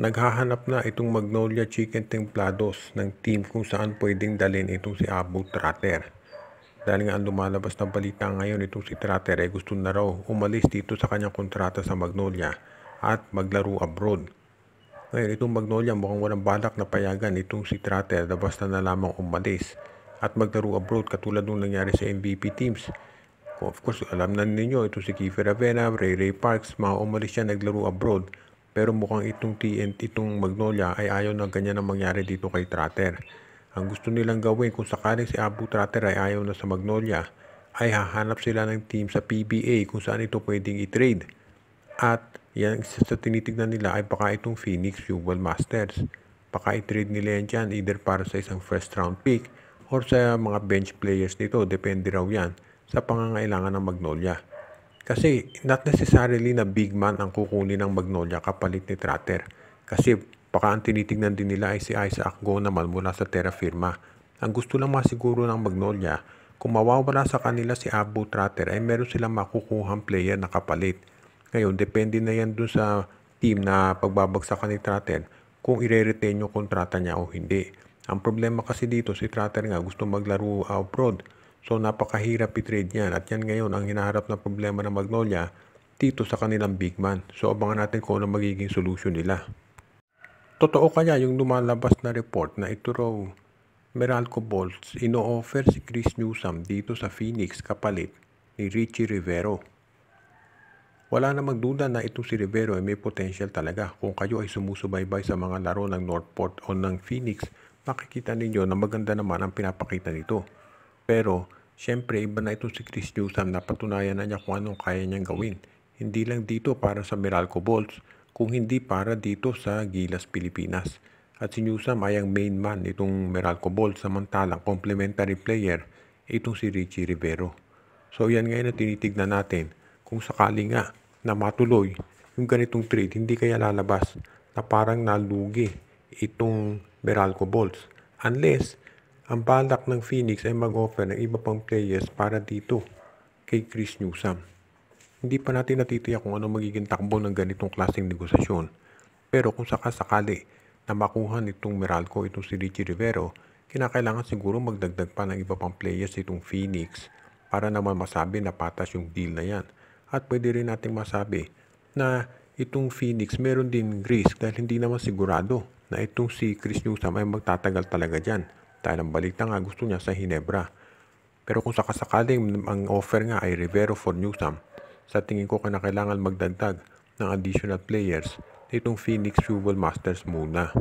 Naghahanap na itong Magnolia Chicken Templados ng team kung saan pwedeng dalhin itong si Abu Tratter. Dahil nga ang lumalabas na balita ngayon itong si Tratter ay gusto na raw umalis dito sa kanyang kontrata sa Magnolia at maglaro abroad. Ngayon itong Magnolia mukhang walang balak na payagan itong si Tratter na basta na lamang umalis at maglaro abroad katulad nung nangyari sa MVP teams. Of course, alam na ninyo, ito si Kiefer Ravena, Ray Parks, mga umalis siya naglaro abroad. Pero mukhang itong TNT, itong Magnolia ay ayaw na ganyan na mangyari dito kay Tratter. Ang gusto nilang gawin kung sakaling si Abu Tratter ay ayaw na sa Magnolia, ay hahanap sila ng team sa PBA kung saan ito pwedeng i-trade. At yan, isa sa tinitignan nila ay baka itong Phoenix Jewel Masters. Baka i-trade nila yan dyan either para sa isang first round pick or sa mga bench players nito, depende raw yan sa pangangailangan ng Magnolia. Kasi not necessarily na big man ang kukunin ng Magnolia kapalit ni Tratter. Kasi baka ang tinitingnan din nila ay si Isaac Go naman mula sa Terra Firma. Ang gusto lang masiguro ng Magnolia, kung mawawala sa kanila si Abu Tratter ay meron silang makukuhang player na kapalit. Ngayon, depende na yan dun sa team na pagbabagsakan ni Tratter kung i-retain yung kontrata niya o hindi. Ang problema kasi dito, si Tratter nga gusto maglaro abroad. So napakahirap i-trade yan at yan ngayon ang hinaharap na problema ng Magnolia dito sa kanilang big man. So abangan natin kung ano magiging solution nila. Totoo kaya yung lumalabas na report na ito raw Meralco Bolts ino-offer si Chris Newsome dito sa Phoenix kapalit ni Richie Rivero? Wala namang duda na itong si Rivero ay may potential talaga. Kung kayo ay sumusubaybay sa mga laro ng Northport o ng Phoenix, makikita ninyo na maganda naman ang pinapakita nito. Pero, syempre, iba na itong si Chris Newsome na patunayan na niya kung anong kaya niyang gawin. Hindi lang dito para sa Meralco Bolts, kung hindi para dito sa Gilas, Pilipinas. At si Newsome ay ang main man itong Meralco Bolts, samantalang complementary player itong si Richie Rivero. So, yan ngayon na tinitignan natin. Kung sakali nga na matuloy yung ganitong trade, hindi kaya lalabas na parang nalugi itong Meralco Bolts. Unless, ang balak ng Phoenix ay mag-offer ng iba pang players para dito kay Chris Newsome. Hindi pa natin natitiyak kung ano magiging takbo ng ganitong klaseng negosasyon. Pero kung sakasakali na makuha nitong Meralco itong si Richie Rivero, kinakailangan siguro magdagdag pa ng iba pang players itong Phoenix para naman masabi na patas yung deal na yan. At pwede rin natin masabi na itong Phoenix meron din risk dahil hindi naman sigurado na itong si Chris Newsome ay magtatagal talaga dyan. Dahil ang balita nga gusto niya sa Hinebra. Pero kung sakasakaling ang offer nga ay Rivero for Newsome, sa tingin ko kailangan magdagdag ng additional players itong Phoenix Jewel Masters muna.